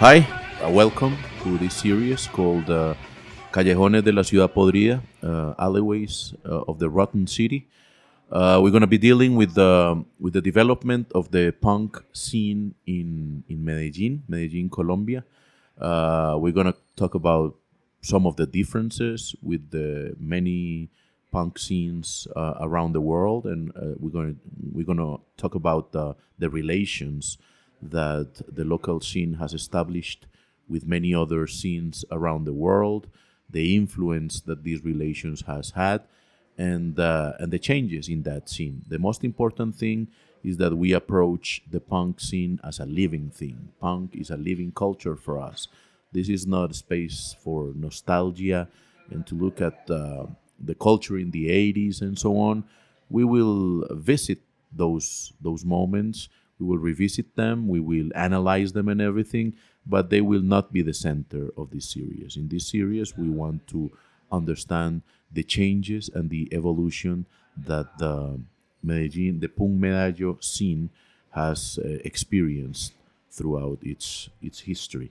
Hi, welcome to this series called Callejones de la Ciudad Podrida, Alleyways of the Rotten City. We're going to be dealing with the development of the punk scene in Medellin, Colombia. We're going to talk about some of the differences with the many punk scenes around the world, and we're going to talk about the relations that the local scene has established with many other scenes around the world, the influence that these relations has had, and the changes in that scene. The most important thing is that we approach the punk scene as a living thing. Punk is a living culture for us. This is not a space for nostalgia and to look at the culture in the 80s and so on. We will visit those moments. We will revisit them, we will analyze them and everything, but they will not be the center of this series. In this series, we want to understand the changes and the evolution that the Punk Medallo scene has experienced throughout its history.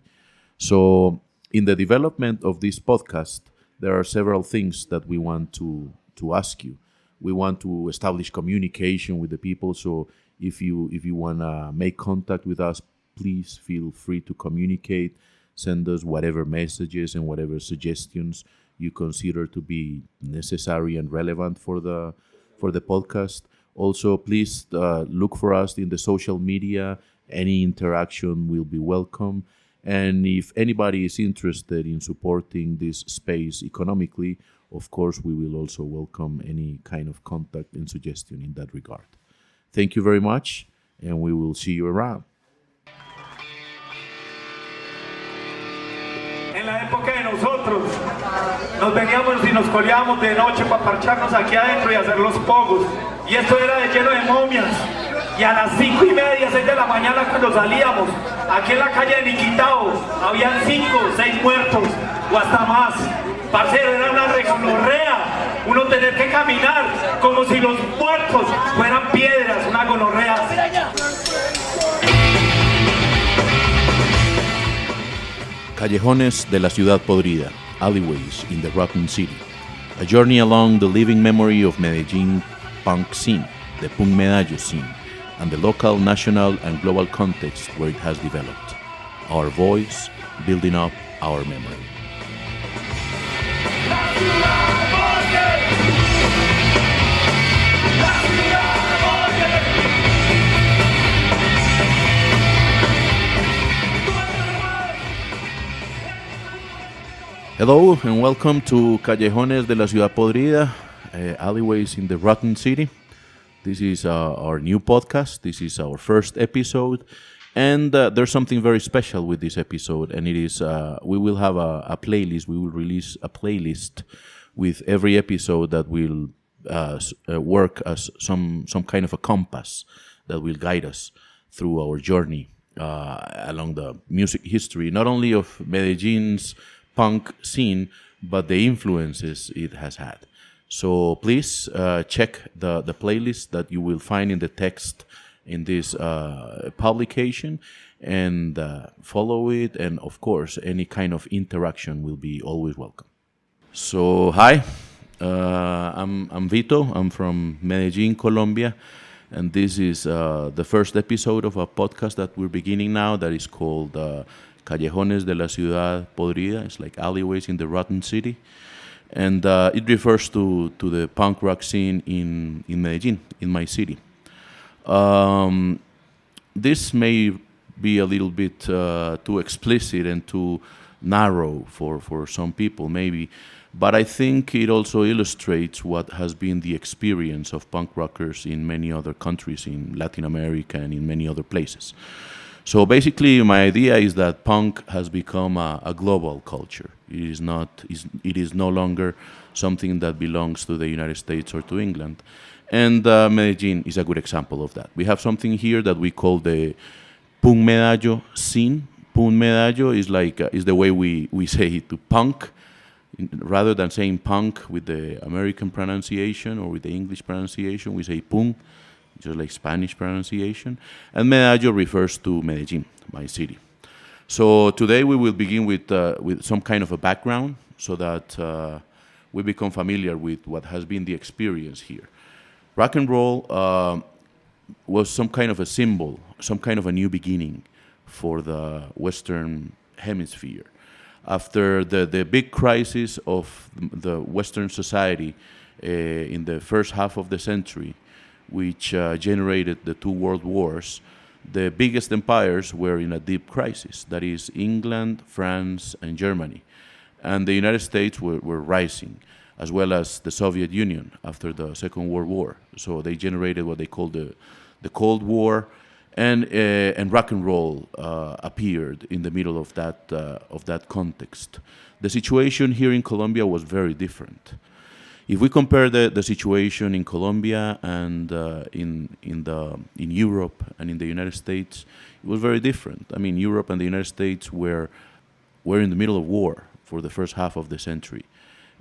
So, in the development of this podcast, there are several things that we want to ask you. We want to establish communication with the people, so if you want to make contact with us, please feel free to communicate. Send us whatever messages and whatever suggestions you consider to be necessary and relevant for the podcast. Also, please look for us in the social media. Any interaction will be welcome. And if anybody is interested in supporting this space economically, of course, we will also welcome any kind of contact and suggestion in that regard. Thank you very much, and we will see you around. En la época de nosotros, nos veníamos y nos coleábamos de noche para parcharnos aquí adentro y hacer los pogos. Y esto era de lleno de momias. Y a las 5:30, 6 de la mañana cuando salíamos, aquí en la calle de Niquitao, habían 5, 6 muertos o hasta más. Parcero, era una regonorrea. Uno tener que caminar como si los muertos fueran piedras, una gonorrea. Callejones de la Ciudad Podrida, Alleyways in the Rotten City. A journey along the living memory of Medellin Punk scene, the Punk Medallo scene, and the local, national, and global context where it has developed. Our voice building up our memory. Hello and welcome to Callejones de la Ciudad Podrida, Alleyways in the Rotten City. This is our new podcast. This is our first episode, and there's something very special with this episode, and it is we will have a playlist. We will release a playlist with every episode that will work as some kind of a compass that will guide us through our journey along the music history, not only of Medellin's punk scene, but the influences it has had. So please check the playlist that you will find in the text in this publication, and follow it, and of course any kind of interaction will be always welcome. So hi, I'm Vito. I'm from Medellin, Colombia, and this is the first episode of a podcast that we're beginning now that is called Callejones de la Ciudad Podrida. It's like alleyways in the rotten city. And it refers to the punk rock scene in Medellin, in my city. This may be a little bit too explicit and too narrow for some people, maybe. But I think it also illustrates what has been the experience of punk rockers in many other countries in Latin America and in many other places. So basically, my idea is that punk has become a global culture. It is no longer something that belongs to the United States or to England. And Medellin is a good example of that. We have something here that we call the Punk Medallo scene. Punk Medallo is the way we say it to punk. Rather than saying punk with the American pronunciation or with the English pronunciation, we say punk, just like Spanish pronunciation. And Medallo refers to Medellin, my city. So today we will begin with some kind of a background so that we become familiar with what has been the experience here. Rock and roll was some kind of a symbol, some kind of a new beginning for the Western Hemisphere. After the big crisis of the Western society in the first half of the century, which generated the two world wars, the biggest empires were in a deep crisis. That is England, France, and Germany. And the United States were rising, as well as the Soviet Union after the Second World War. So they generated what they called the Cold War, and rock and roll appeared in the middle of that context. The situation here in Colombia was very different. If we compare the situation in Colombia and in Europe and in the United States, it was very different. I mean, Europe and the United States were in the middle of war for the first half of the century,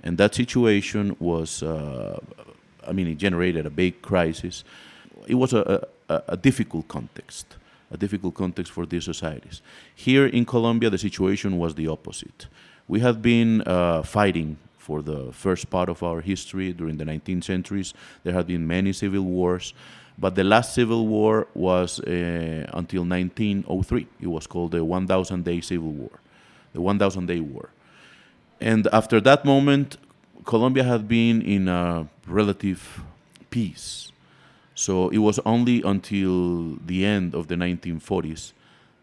and that situation was, it generated a big crisis. It was a difficult context for these societies. Here in Colombia, the situation was the opposite. We had been fighting for the first part of our history during the 19th centuries. There had been many civil wars, but the last civil war was until 1903. It was called the 1,000-day Civil War, the 1,000-day War. And after that moment, Colombia had been in a relative peace. So it was only until the end of the 1940s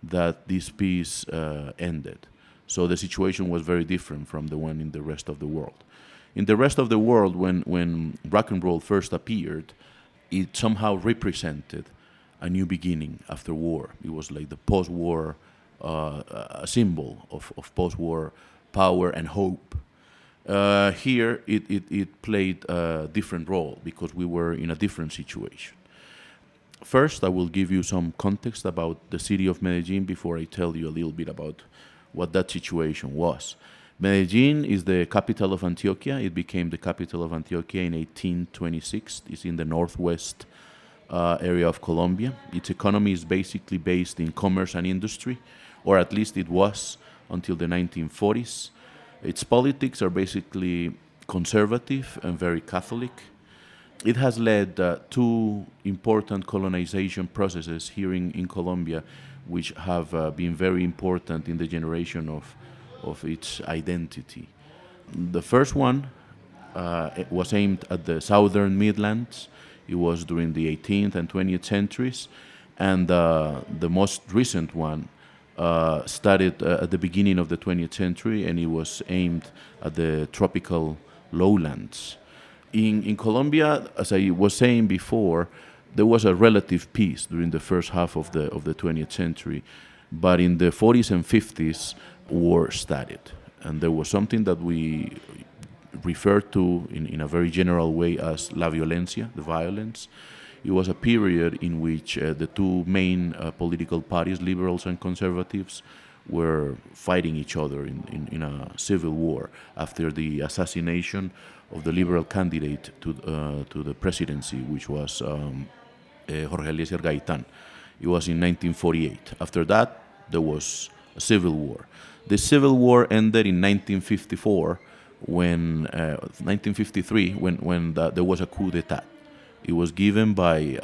that this peace ended. So the situation was very different from the one in the rest of the world. In the rest of the world, when rock and roll first appeared, it somehow represented a new beginning after war. It was like the post-war, a symbol of post-war power and hope. Here, it played a different role because we were in a different situation. First, I will give you some context about the city of Medellin before I tell you a little bit about what that situation was. Medellin is the capital of Antioquia. It became the capital of Antioquia in 1826. It's in the northwest area of Colombia. Its economy is basically based in commerce and industry, or at least it was until the 1940s. Its politics are basically conservative and very Catholic. It has led two important colonization processes here in Colombia, which have been very important in the generation of its identity. The first one it was aimed at the southern Midlands. It was during the 18th and 20th centuries, and the most recent one started at the beginning of the 20th century, and it was aimed at the tropical lowlands. In Colombia, as I was saying before, there was a relative peace during the first half of the 20th century, but in the 40s and 50s, war started. And there was something that we refer to in a very general way as la violencia, the violence. It was a period in which the two main political parties, liberals and conservatives, were fighting each other in a civil war after the assassination of the liberal candidate to the presidency, which was Jorge Eliezer Gaitán. It was in 1948. After that, there was a civil war. The civil war ended in 1953, when there was a coup d'état. It was given by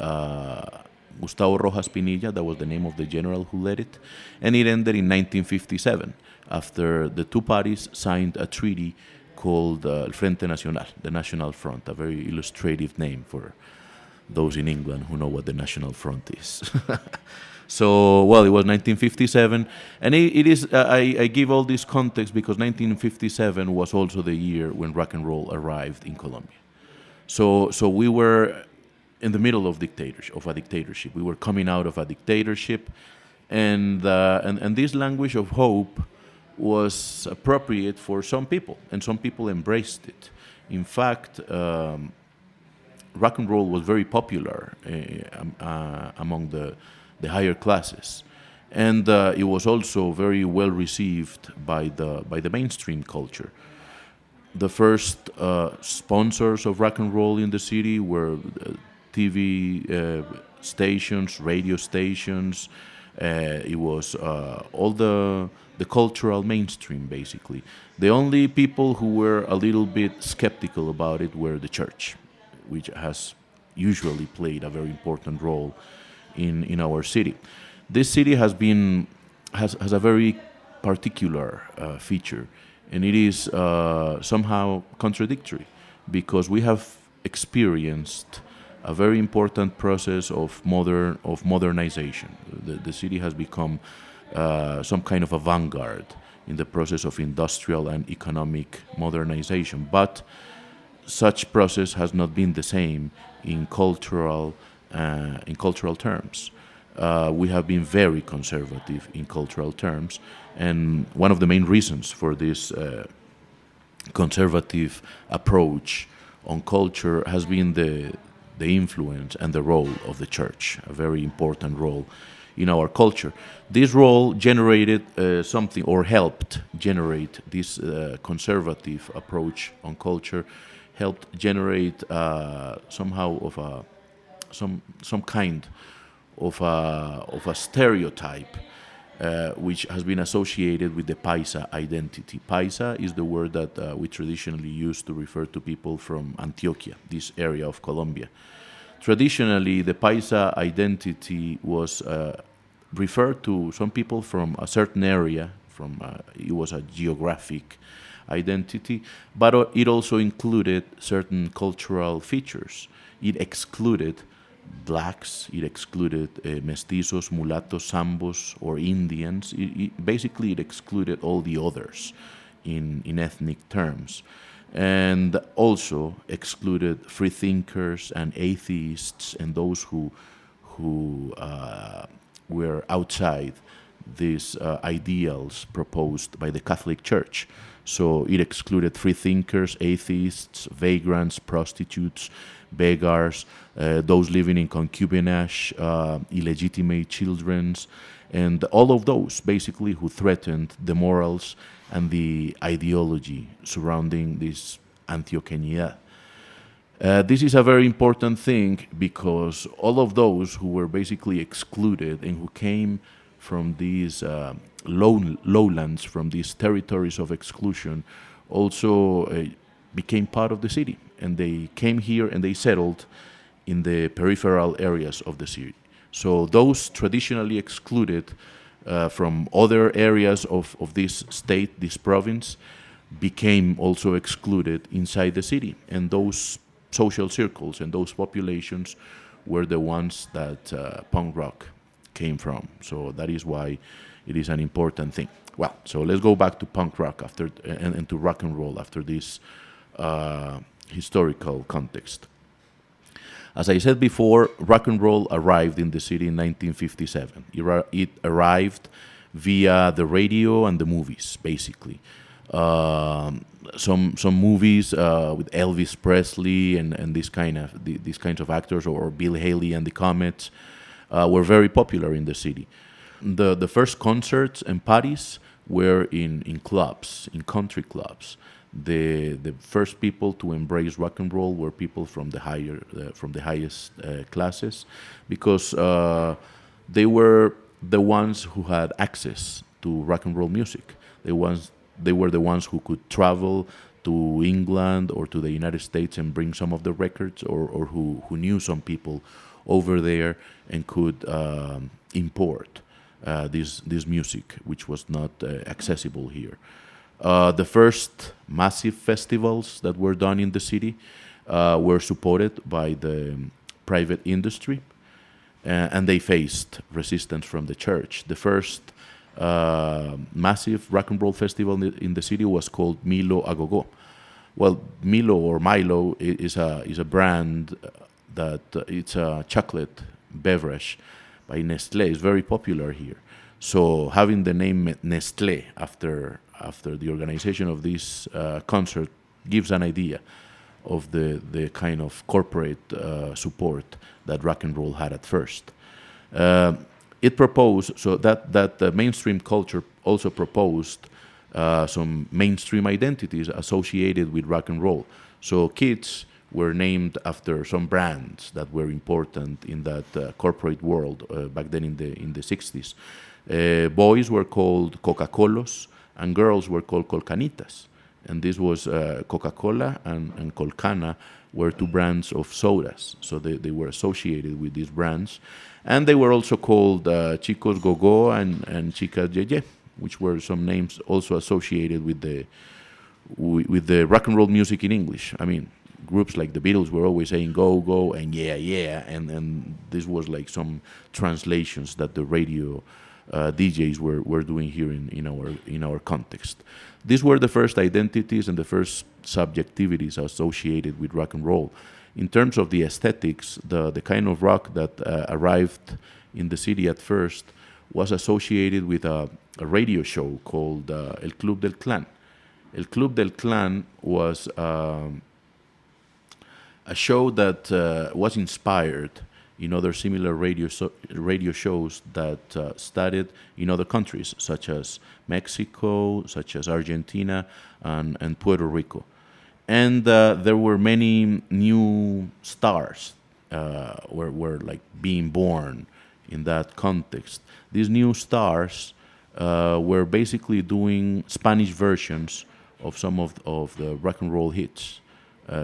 Gustavo Rojas Pinilla, that was the name of the general who led it, and it ended in 1957 after the two parties signed a treaty called El Frente Nacional, the National Front, a very illustrative name for those in England who know what the National Front is. So, well, it was 1957, and it is. I give all this context because 1957 was also the year when rock and roll arrived in Colombia. So we were in the middle of a dictatorship. We were coming out of a dictatorship, and this language of hope was appropriate for some people, and some people embraced it. In fact, rock and roll was very popular among the higher classes, and it was also very well received by the mainstream culture. The first sponsors of rock and roll in the city were TV stations, radio stations, It was all the cultural mainstream, basically. The only people who were a little bit skeptical about it were the church, which has usually played a very important role in our city. This city has a very particular feature, and it is somehow contradictory because we have experienced a very important process of modernization. The city has become some kind of a vanguard in the process of industrial and economic modernization, but such process has not been the same in cultural terms. We have been very conservative in cultural terms, and one of the main reasons for this conservative approach on culture has been the influence and the role of the church, a very important role in our culture. This role generated something, or helped generate this conservative approach on culture, helped generate somehow of some kind of a stereotype which has been associated with the Paisa identity. Paisa is the word that we traditionally use to refer to people from Antioquia, this area of Colombia. Traditionally, the Paisa identity was referred to some people from a certain area, it was a geographic identity, but it also included certain cultural features. It excluded blacks, it excluded mestizos, mulattos, zambos, or Indians. Basically, it excluded all the others in ethnic terms, and also excluded free thinkers and atheists and those who were outside these ideals proposed by the Catholic Church. So it excluded free thinkers, atheists, vagrants, prostitutes, beggars, those living in concubinage, illegitimate children, and all of those basically who threatened the morals and the ideology surrounding this Antioqueñidad. This is a very important thing because all of those who were basically excluded and who came from these lowlands, from these territories of exclusion, also became part of the city. And they came here and they settled in the peripheral areas of the city. So those traditionally excluded from other areas of this state, this province, became also excluded inside the city. And those social circles and those populations were the ones that punk rock came from. So that is why it is an important thing. Well, so let's go back to punk rock after and to rock and roll after this historical context. As I said before, rock and roll arrived in the city in 1957. It arrived via the radio and the movies, basically. Some movies with Elvis Presley and these kinds of actors, or Bill Haley and the Comets, were very popular in the city. The first concerts and parties were in clubs, in country clubs. The first people to embrace rock and roll were people from the highest classes, because they were the ones who had access to rock and roll music. They were the ones who could travel to England or to the United States and bring some of the records, or who knew some people over there and could import this music, which was not accessible here. The first massive festivals that were done in the city were supported by the private industry, and they faced resistance from the church. The first massive rock and roll festival in the city was called Milo a Go-Go. Well, Milo or Milo is a brand that it's a chocolate beverage by Nestlé. It's very popular here. So having the name Nestlé after the organization of this concert gives an idea of the kind of corporate support that rock and roll had at first. It proposed, so that the mainstream culture also proposed some mainstream identities associated with rock and roll. So kids were named after some brands that were important in that corporate world back then in the 60s. Boys were called Coca-Colos and girls were called Colcanitas. And this was Coca-Cola and Colcana were two brands of sodas. So they were associated with these brands. And they were also called Chicos Gogo and Chicas Yeye, which were some names also associated with the rock and roll music in English. I mean, groups like the Beatles were always saying go, go, and yeah, yeah. And this was like some translations that the radio DJs were doing here in our context. These were the first identities and the first subjectivities associated with rock and roll. In terms of the aesthetics, the kind of rock that arrived in the city at first was associated with a radio show called El Club del Clan. El Club del Clan was a show that was inspired in other similar radio shows that started in other countries, such as Mexico, such as Argentina, and Puerto Rico. And there were many new stars were like being born in that context. These new stars were basically doing Spanish versions of some of the rock and roll hits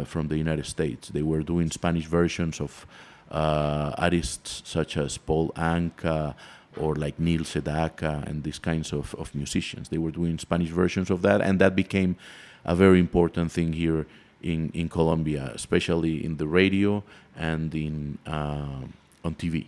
from the United States. They were doing Spanish versions of artists such as Paul Anka or like Neil Sedaka and these kinds of musicians. They were doing Spanish versions of that, and that became a very important thing here in Colombia, especially in the radio and on TV.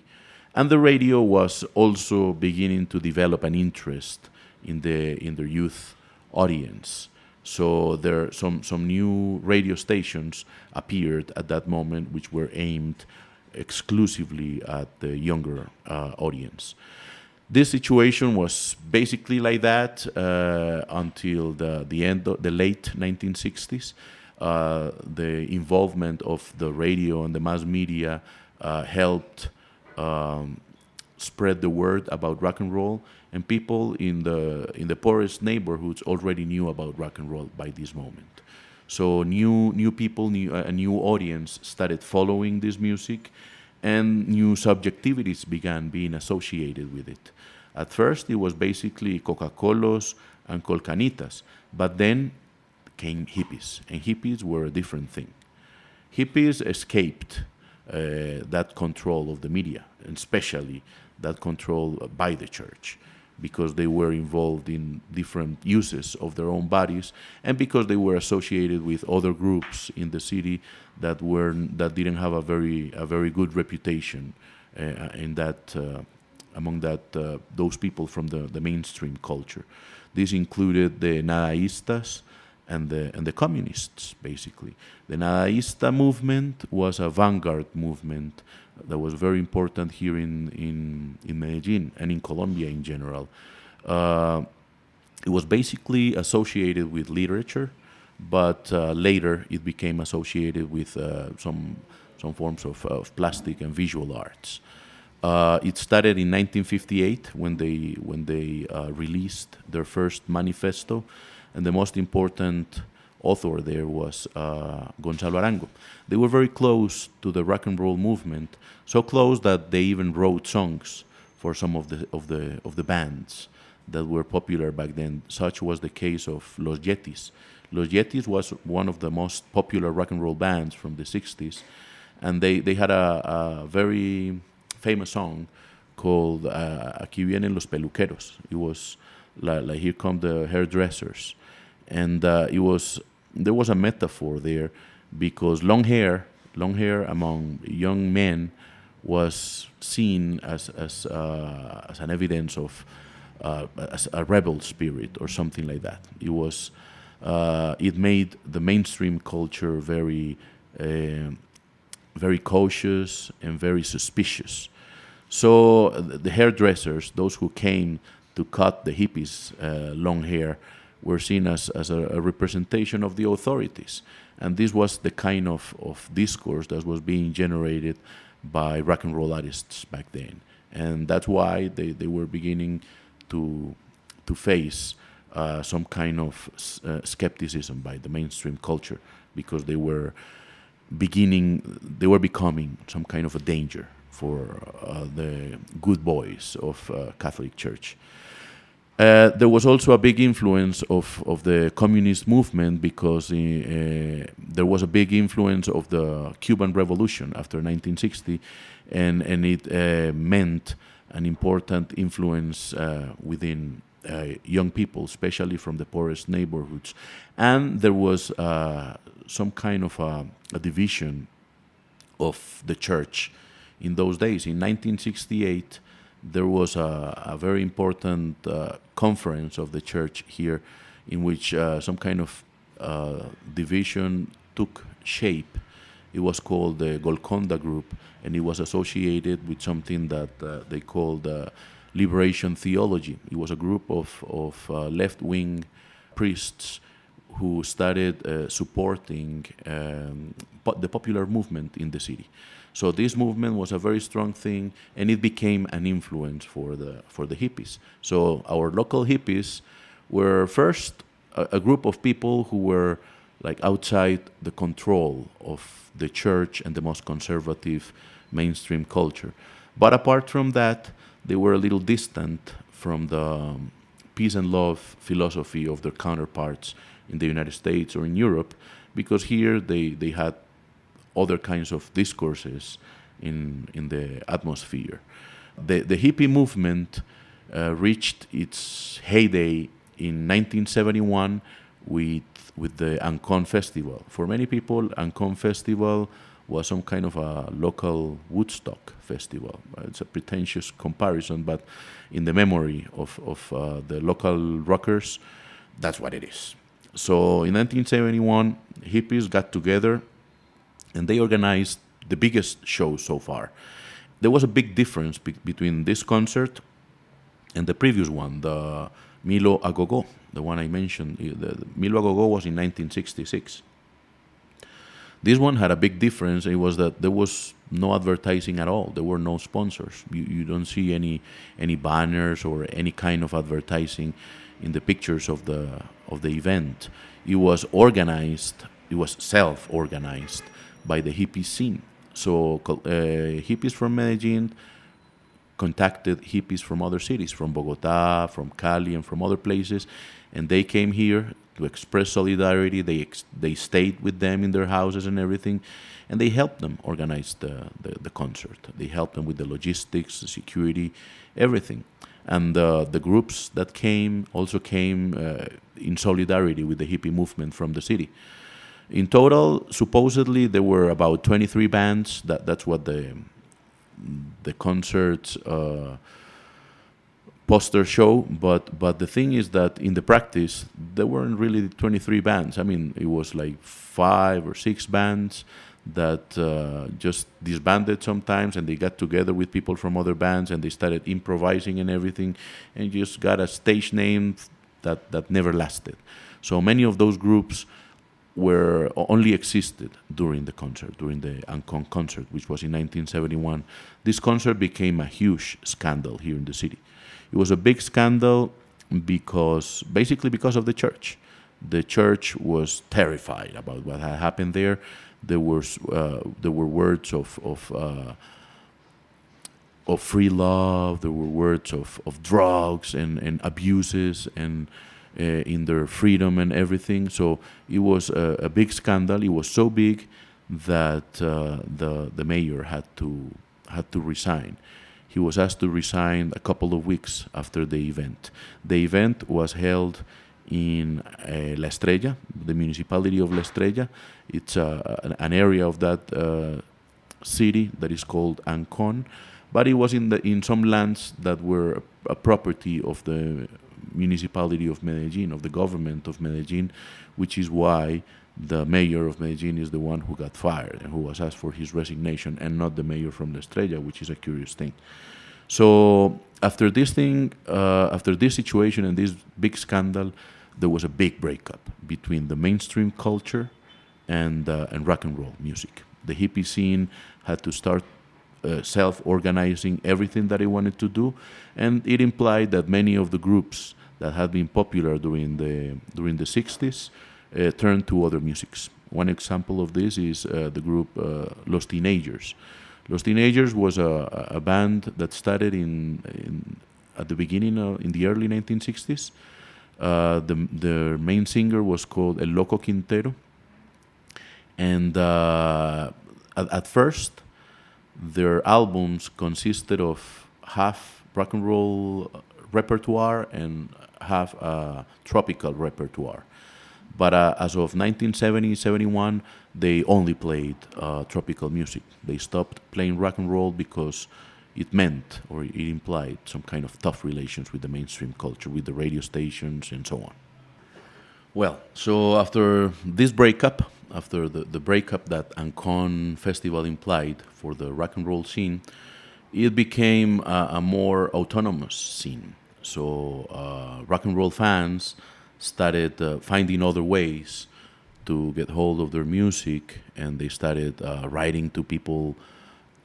And the radio was also beginning to develop an interest in the youth audience. So there some new radio stations appeared at that moment, which were aimed exclusively at the younger audience. This situation was basically like that until the late 1960s. The involvement of the radio and the mass media helped spread the word about rock and roll, and people in the poorest neighborhoods already knew about rock and roll by this moment. So new people, a new audience started following this music, and new subjectivities began being associated with it. At first, it was basically Coca-Colos and Colcanitas, but then came hippies, and hippies were a different thing. Hippies escaped that control of the media, and especially that control by the church, because they were involved in different uses of their own bodies, and because they were associated with other groups in the city that didn't have a very good reputation in that among those people from the mainstream culture. This included the Nadaístas and the communists, basically. The Nadaísta movement was a vanguard movement that was very important here in Medellin and in Colombia in general. It was basically associated with literature, but later it became associated with some forms of plastic and visual arts. It started in 1958 when they released their first manifesto, and the most important author there was Gonzalo Arango. They were very close to the rock and roll movement, so close that they even wrote songs for some of the bands that were popular back then. Such was the case of Los Yetis. Los Yetis was one of the most popular rock and roll bands from the 60s, and they had a very famous song called Aquí vienen los peluqueros. It was like Here Come the Hairdressers. And there was a metaphor there, because long hair among young men was seen as an evidence of as a rebel spirit or something like that. It made the mainstream culture very cautious and very suspicious. So the hairdressers, those who came to cut the hippies' long hair, were seen as a representation of the authorities. And this was the kind of discourse that was being generated by rock and roll artists back then. And that's why they were beginning to face some kind of skepticism by the mainstream culture, because they were they were becoming some kind of a danger for the good boys of Catholic Church. There was also a big influence of the communist movement because there was a big influence of the Cuban Revolution after 1960, and it meant an important influence within young people, especially from the poorest neighborhoods. And there was some kind of a division of the church in those days. In 1968, there was a very important conference of the church here in which some kind of division took shape. It was called the Golconda Group, and it was associated with something that they called liberation theology. It was a group of left-wing priests who started supporting the popular movement in the city. So this movement was a very strong thing, and it became an influence for the hippies. So our local hippies were first a group of people who were like outside the control of the church and the most conservative mainstream culture. But apart from that, they were a little distant from the peace and love philosophy of their counterparts in the United States or in Europe, because here they had other kinds of discourses in the atmosphere. The hippie movement reached its heyday in 1971 with the Ancon Festival. For many people, Ancon Festival was some kind of a local Woodstock festival. It's a pretentious comparison, but in the memory of the local rockers, that's what it is. So in 1971, hippies got together and they organized the biggest show so far. There was a big difference between this concert and the previous one, the Milo a Go-Go, the one I mentioned. The Milo a Go-Go was in 1966. This one had a big difference. It was that there was no advertising at all. There were no sponsors. You don't see any banners or any kind of advertising in the pictures of the event. It was organized. It was self-organized by the hippie scene. So hippies from Medellin contacted hippies from other cities, from Bogota, from Cali, and from other places, and they came here to express solidarity. They stayed with them in their houses and everything, and they helped them organize the concert. They helped them with the logistics, the security, everything. And the groups that came also came in solidarity with the hippie movement from the city. In total, supposedly, there were about 23 bands. That's what the concerts poster show. But the thing is that in the practice, there weren't really 23 bands. I mean, it was like 5 or 6 bands that just disbanded sometimes, and they got together with people from other bands, and they started improvising and everything, and just got a stage name that never lasted. So many of those groups only existed during the concert, during the Ancon concert, which was in 1971. This concert became a huge scandal here in the city. It was a big scandal basically because of the church. The church was terrified about what had happened there. There were words of free love. There were words of drugs and abuses and in their freedom and everything. So it was a big scandal. It was so big that the mayor had to resign. He was asked to resign a couple of weeks after the event. The event was held in La Estrella, the municipality of La Estrella. It's an area of that city that is called Ancon, but it was in some lands that were a property of the municipality of Medellin, of the government of Medellin, which is why the mayor of Medellin is the one who got fired and who was asked for his resignation, and not the mayor from La Estrella, which is a curious thing. So after this situation and this big scandal, there was a big breakup between the mainstream culture and rock and roll music. The hippie scene had to start self-organizing everything that it wanted to do, and it implied that many of the groups that had been popular during the 60s turned to other musics. One example of this is the group Los Teenagers. Los Teenagers was a band that started at the beginning in the early 1960s. Their main singer was called El Loco Quintero, and at first their albums consisted of half rock and roll repertoire and half tropical repertoire. But as of 1970-71, they only played tropical music. They stopped playing rock and roll because it meant, or it implied, some kind of tough relations with the mainstream culture, with the radio stations and so on. Well, so after this breakup, after the breakup that Ancon Festival implied for the rock and roll scene, it became a more autonomous scene. So rock and roll fans started finding other ways to get hold of their music, and they started writing to people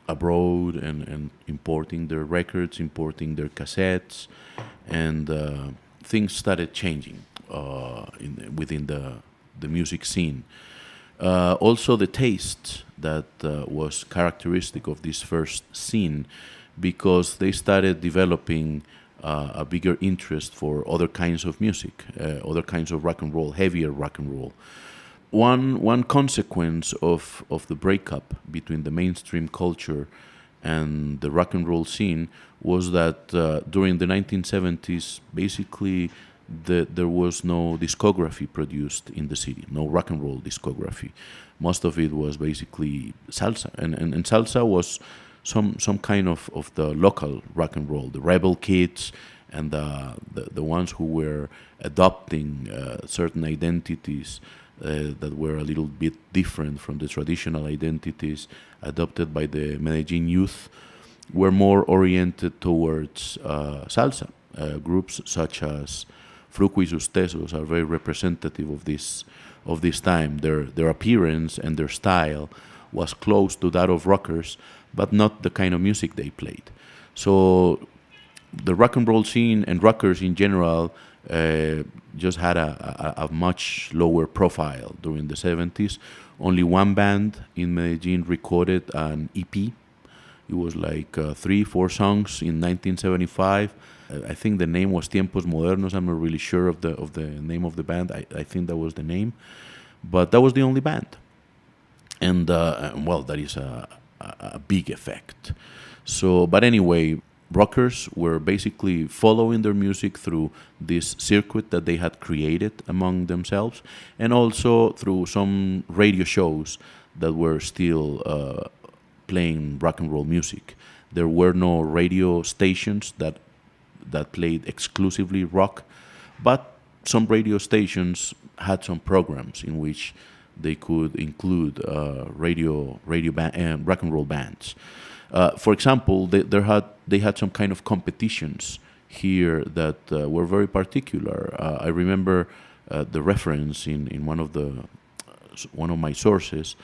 abroad and importing their records, importing their cassettes, and things started changing within the music scene. Also, the taste that was characteristic of this first scene, because they started developing a bigger interest for other kinds of music, other kinds of rock and roll, heavier rock and roll. One consequence of the breakup between the mainstream culture and the rock and roll scene was that during the 1970s, basically there was no discography produced in the city, no rock and roll discography. Most of it was basically salsa, and salsa was some kind of the local rock and roll, the rebel kids and the ones who were adopting certain identities that were a little bit different from the traditional identities adopted by the Medellin youth, were more oriented towards salsa. Groups such as Fruco y sus Tesos are very representative of this time. Their appearance and their style was close to that of rockers, but not the kind of music they played. So the rock and roll scene and rockers in general just had a much lower profile during the 70s. Only one band in Medellin recorded an EP. It was like 3-4 songs in 1975. I think the name was Tiempos Modernos. I'm not really sure of the name of the band. I think that was the name. But that was the only band. And, well, that is a big effect. So, but anyway, rockers were basically following their music through this circuit that they had created among themselves, and also through some radio shows that were still playing rock and roll music. There were no radio stations that played exclusively rock, but some radio stations had some programs in which they could include rock and roll bands. For example, they had some kind of competitions here that were very particular. I remember the reference in one of my sources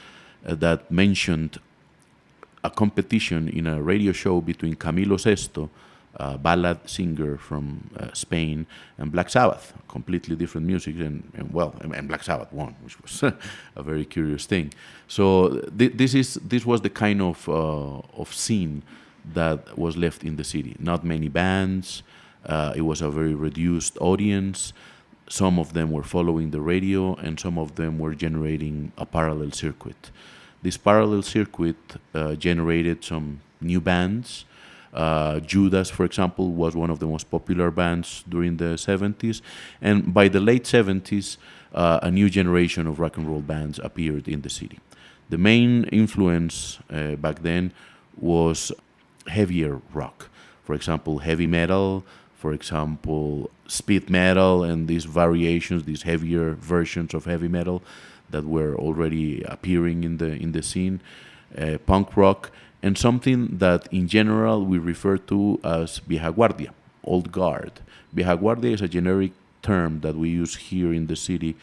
that mentioned a competition in a radio show between Camilo Sesto, a ballad singer from Spain, and Black Sabbath, completely different music, and Black Sabbath won, which was a very curious thing. So this was the kind of scene that was left in the city. Not many bands. It was a very reduced audience. Some of them were following the radio, and some of them were generating a parallel circuit. This parallel circuit generated some new bands. Judas, for example, was one of the most popular bands during the 70s. And by the late 70s, a new generation of rock and roll bands appeared in the city. The main influence back then was heavier rock. For example, heavy metal, for example, speed metal, and these variations, these heavier versions of heavy metal that were already appearing in the scene, punk rock, and something that in general we refer to as vieja guardia, old guard. Vieja guardia is a generic term that we use here in the city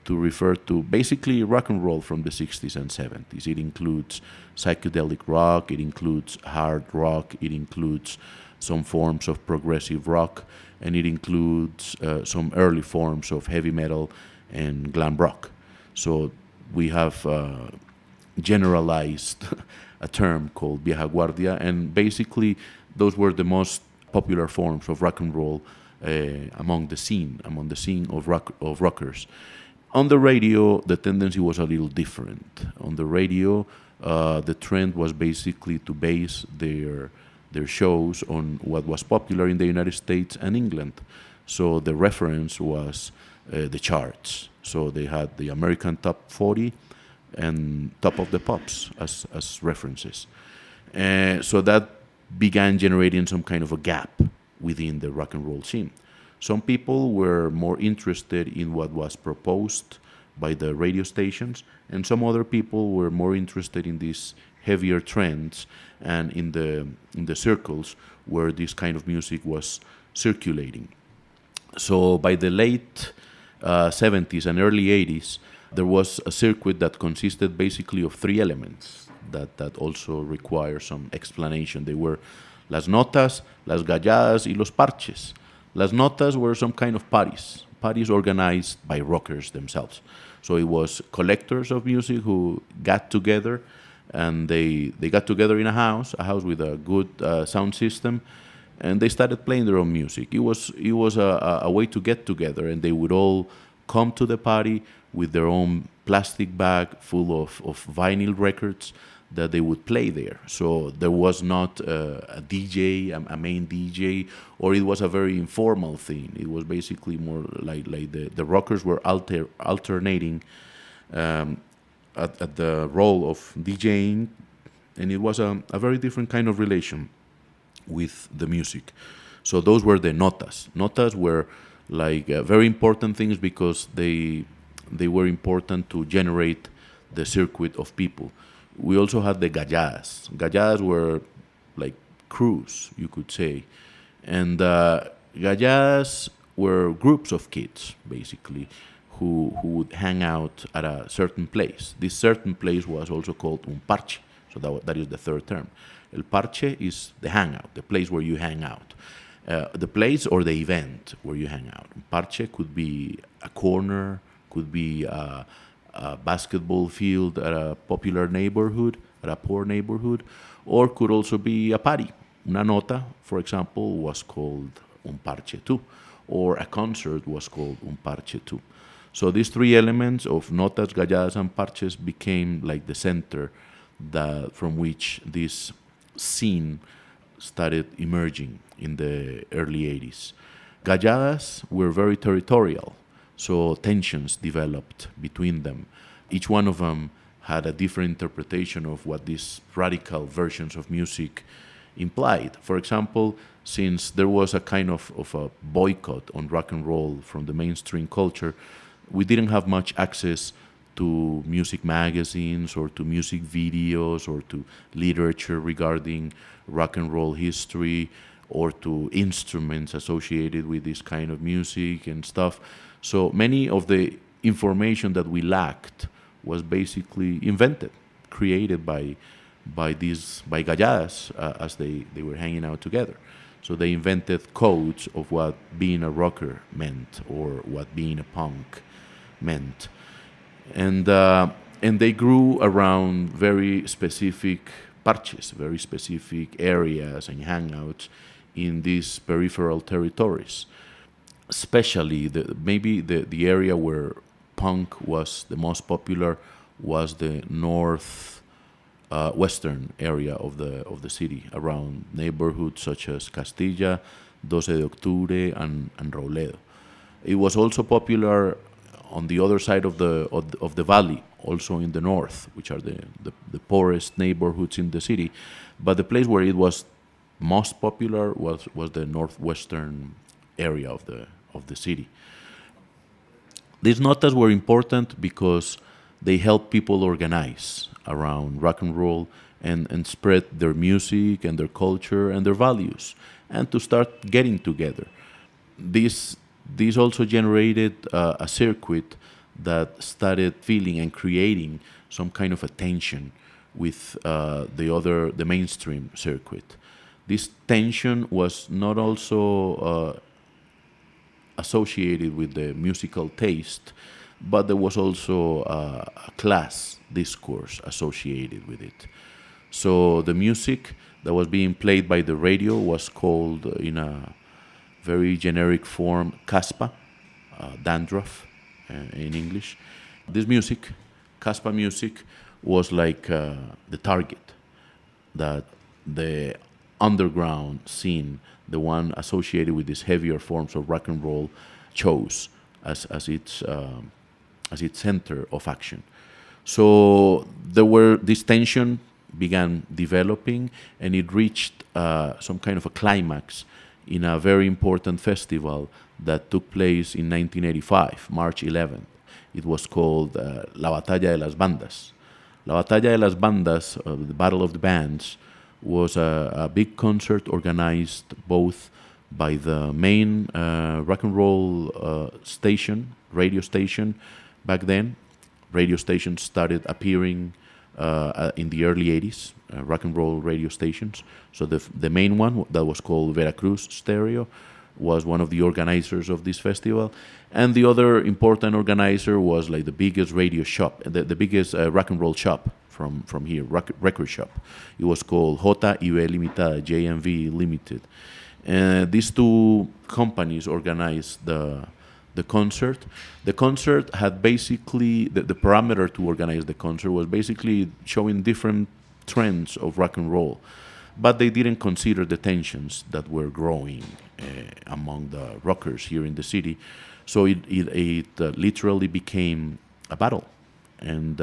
to refer to basically rock and roll from the 60s and 70s. It includes psychedelic rock, it includes hard rock, it includes some forms of progressive rock, and it includes some early forms of heavy metal and glam rock. So we have generalized a term called vieja guardia, and basically those were the most popular forms of rock and roll among the scene of rockers. On the radio, the tendency was a little different. On the radio, the trend was basically to base their shows on what was popular in the United States and England. So the reference was the charts. So they had the American Top 40 and Top of the Pops as references. So that began generating some kind of a gap within the rock and roll scene. Some people were more interested in what was proposed by the radio stations, and some other people were more interested in these heavier trends and in the circles where this kind of music was circulating. So by the late 70s and early 80s, there was a circuit that consisted basically of three elements that also require some explanation. They were las notas, las galladas, y los parches. Las notas were some kind of parties organized by rockers themselves. So it was collectors of music who got together, and they got together in a house with a good sound system, and they started playing their own music. It was a way to get together, and they would all come to the party with their own plastic bag full of vinyl records that they would play there. So there was not a DJ, a main DJ, or it was a very informal thing. It was basically more like the rockers were alternating at the role of DJing, and it was a very different kind of relation with the music. So those were the notas. Notas were like very important things because they were important to generate the circuit of people. We also had the galladas. Galladas were like crews, you could say. And galladas were groups of kids, basically, who would hang out at a certain place. This certain place was also called un parche. So that is the third term. El parche is the hangout, the place where you hang out. The place or the event where you hang out. Un parche could be a corner, could be a basketball field at a popular neighborhood, at a poor neighborhood, or could also be a party. Una nota, for example, was called un parche too, or a concert was called un parche too. So these three elements of notas, galladas, and parches became like the center from which this scene started emerging in the early 80s. Galladas were very territorial. So tensions developed between them. Each one of them had a different interpretation of what these radical versions of music implied. For example, since there was a kind of a boycott on rock and roll from the mainstream culture, we didn't have much access to music magazines or to music videos or to literature regarding rock and roll history or to instruments associated with this kind of music and stuff. So many of the information that we lacked was basically invented, created by galladas as they were hanging out together. So they invented codes of what being a rocker meant or what being a punk meant. And they grew around very specific parches, very specific areas and hangouts in these peripheral territories. Especially the area where punk was the most popular was the western area of the city, around neighborhoods such as Castilla, 12 de Octubre, and Robledo. It was also popular on the other side of the valley, also in the north, which are the poorest neighborhoods in the city. But the place where it was most popular was the northwestern area of the city. These notas were important because they helped people organize around rock and roll and spread their music and their culture and their values, and to start getting together. This also generated a circuit that started feeling and creating some kind of a tension with the mainstream circuit. This tension was not also associated with the musical taste. but there was also a class discourse associated with it. So the music that was being played by the radio was called, in a very generic form, caspa, dandruff in English. This music, caspa music, was like the target that the underground scene, the one associated with these heavier forms of rock and roll, chose as its center of action. So this tension began developing, and it reached some kind of a climax in a very important festival that took place in 1985, March 11th. It was called La Batalla de las Bandas. La Batalla de las Bandas, the Battle of the Bands, was a big concert organized both by the main rock and roll radio station back then. Radio stations started appearing in the early 80s, rock and roll radio stations. So the main one, that was called Veracruz Stereo, was one of the organizers of this festival. And the other important organizer was like the biggest radio shop, the biggest rock and roll shop from here, record shop. It was called J&V Limitada, J&V Limited. These two companies organized the concert. The concert had basically, the parameter to organize the concert was basically showing different trends of rock and roll, but they didn't consider the tensions that were growing among the rockers here in the city. So it literally became a battle. And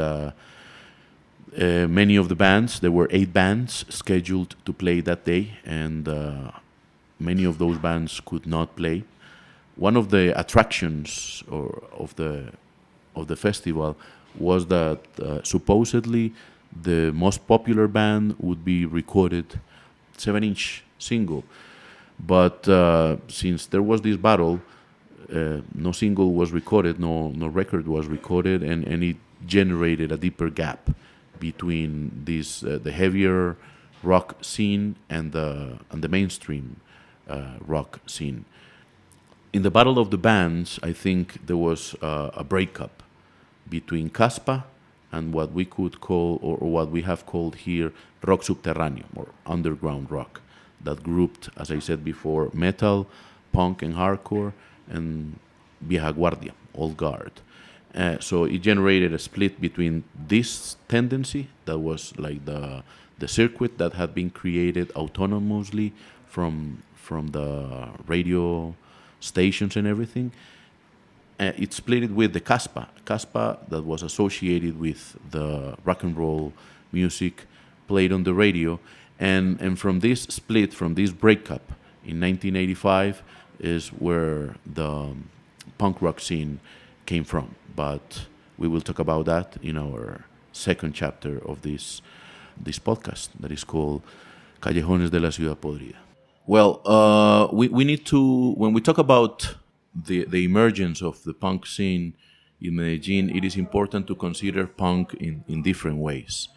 many of the bands, there were 8 bands scheduled to play that day, and many of those bands could not play. One of the attractions of the festival was that supposedly the most popular band would be recorded 7-inch single, but since there was this battle, no single was recorded, no record was recorded, and it generated a deeper gap between this the heavier rock scene and the mainstream rock scene. In the Battle of the Bands, I think there was a breakup between Caspa and what we could call, or what we have called here, rock subterráneo, or underground rock, that grouped, as I said before, metal, punk and hardcore, and vieja guardia, old guard. So it generated a split between this tendency that was like the circuit that had been created autonomously from the radio stations and everything. It split it with the caspa that was associated with the rock and roll music played on the radio, and from this split, from this breakup in 1985 is where the punk rock scene came from. But we will talk about that in our second chapter of this podcast that is called Callejones de la Ciudad Podrida. Well, we need to, when we talk about the emergence of the punk scene in Medellin, it is important to consider punk in different ways.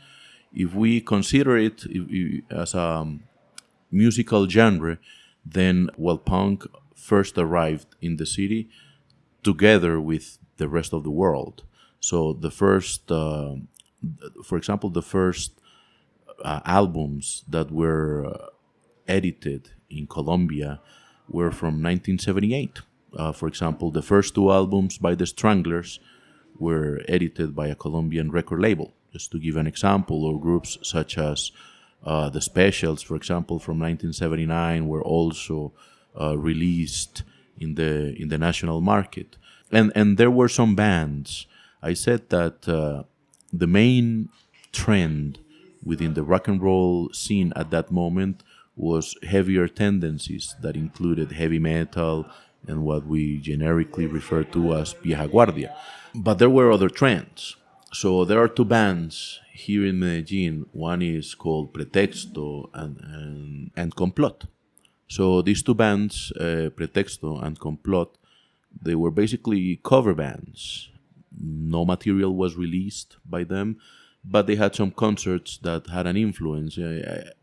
If we consider it as a musical genre, then, well, punk first arrived in the city together with the rest of the world. So the first, for example, the first albums that were edited in Colombia were from 1978. For example, the first 2 albums by the Stranglers were edited by a Colombian record label, just to give an example. Or groups such as the Specials, for example, from 1979, were also released in the national market. And there were some bands. I said that the main trend within the rock and roll scene at that moment was heavier tendencies that included heavy metal and what we generically refer to as vieja guardia. But there were other trends. So there are 2 bands here in Medellin. One is called Pretexto and Complot. So these 2 bands, Pretexto and Complot, they were basically cover bands. No material was released by them, but they had some concerts that had an influence.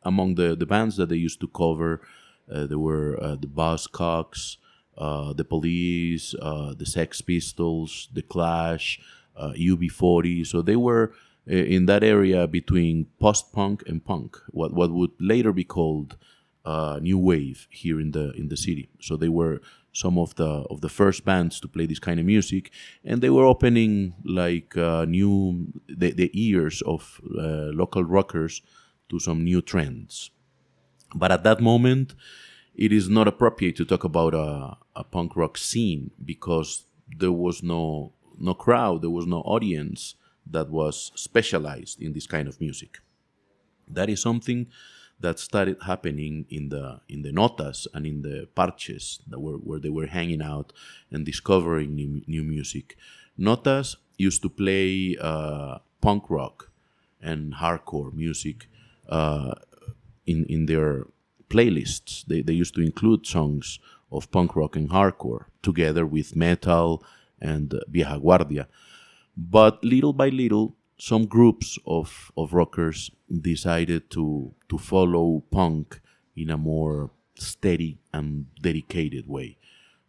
Among the bands that they used to cover, there were the Buzzcocks, the Police, the Sex Pistols, the Clash, UB40. So they were in that area between post-punk and punk, what would later be called new wave here in the city. So they were some of the first bands to play this kind of music, and they were opening like the ears of local rockers to some new trends. But at that moment, it is not appropriate to talk about a punk rock scene because there was no crowd, there was no audience that was specialized in this kind of music. That is something that started happening in the notas and in the parches where they were hanging out and discovering new music. Notas used to play punk rock and hardcore music in their playlists. They used to include songs of punk rock and hardcore together with metal and vieja guardia. But little by little, some groups of rockers decided to follow punk in a more steady and dedicated way.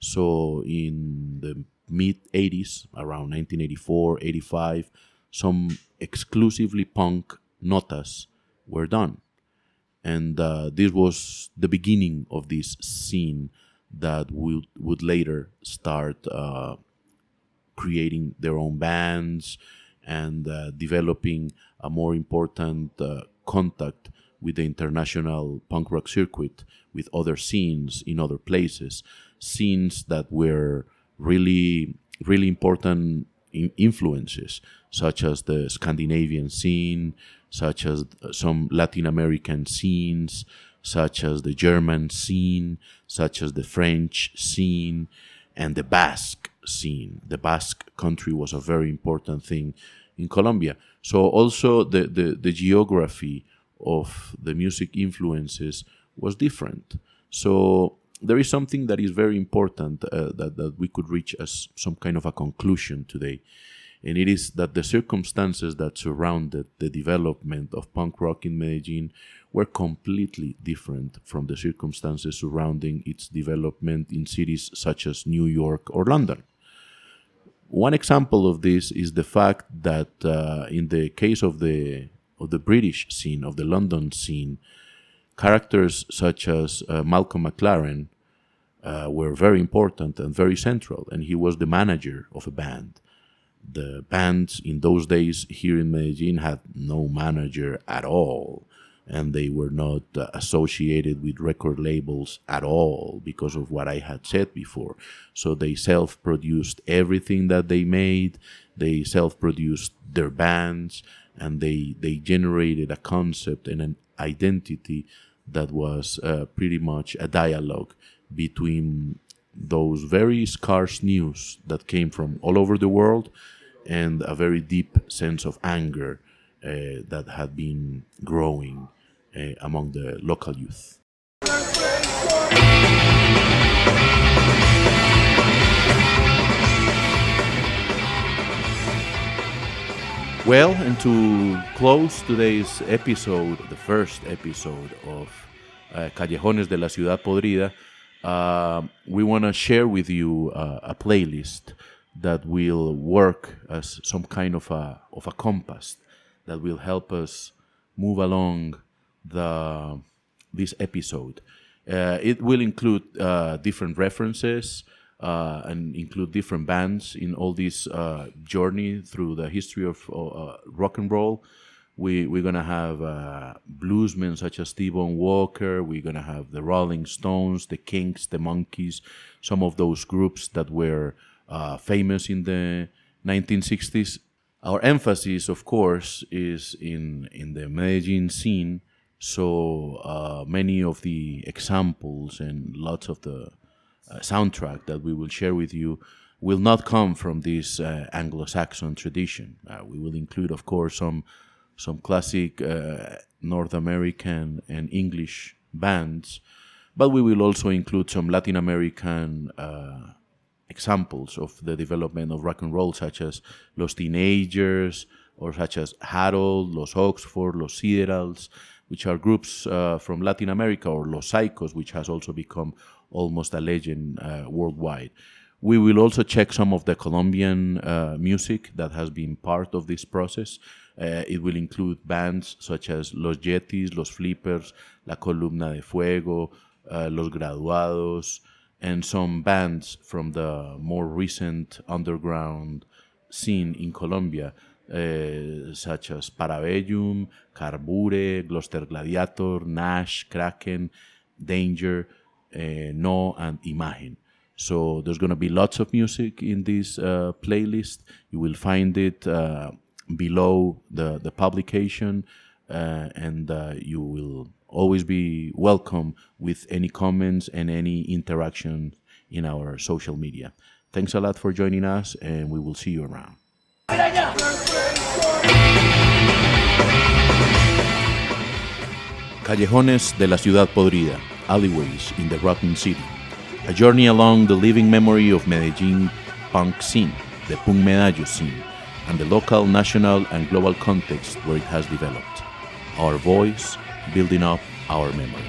So in the mid-80s, around 1984, 85, some exclusively punk notas were done. And this was the beginning of this scene that would later start creating their own bands and developing a more important contact with the international punk rock circuit, with other scenes in other places, scenes that were really, really important influences, such as the Scandinavian scene, such as some Latin American scenes, such as the German scene, such as the French scene, and the Basque scene. The Basque country was a very important thing in Colombia. So also the geography of the music influences was different. So there is something that is very important that we could reach as some kind of a conclusion today. And it is that the circumstances that surrounded the development of punk rock in Medellin were completely different from the circumstances surrounding its development in cities such as New York or London. One example of this is the fact that in the case of the British scene, of the London scene, characters such as Malcolm McLaren were very important and very central, and he was the manager of a band. The bands in those days here in Medellin had no manager at all, and they were not associated with record labels at all because of what I had said before. So they self-produced everything that they made, they self-produced their bands, and they generated a concept and an identity that was pretty much a dialogue between those very scarce news that came from all over the world and a very deep sense of anger that had been growing among the local youth. Well, and to close today's episode, the first episode of Callejones de la Ciudad Podrida, we want to share with you a playlist that will work as some kind of a compass that will help us move along this episode. It will include different references and include different bands in all this journey through the history of rock and roll. We're going to have bluesmen such as T-Bone Walker. We're going to have the Rolling Stones, the Kinks, the Monkees, some of those groups that were famous in the 1960s. Our emphasis, of course, is in the Medellin scene. So many of the examples and lots of the soundtrack that we will share with you will not come from this Anglo-Saxon tradition. We will include, of course, some classic North American and English bands, but we will also include some Latin American examples of the development of rock and roll, such as Los Teenagers, or such as Harold, Los Oxford, Los Siderals, which are groups from Latin America, or Los Psychos, which has also become almost a legend worldwide. We will also check some of the Colombian music that has been part of this process. It will include bands such as Los Yetis, Los Flippers, La Columna de Fuego, Los Graduados, and some bands from the more recent underground scene in Colombia, such as Parabellum, Carbure, Gloucester Gladiator, Nash, Kraken, Danger, No, and Imagen. So there's going to be lots of music in this playlist. You will find it below the publication, and you will always be welcome with any comments and any interaction in our social media. Thanks a lot for joining us, and we will see you around. Callejones de la Ciudad Podrida, Alleyways in the Rotten City. A journey along the living memory of Medellín Punk scene, the Punk Medallo scene, and the local, national, and global context where it has developed. Our voice building up our memory.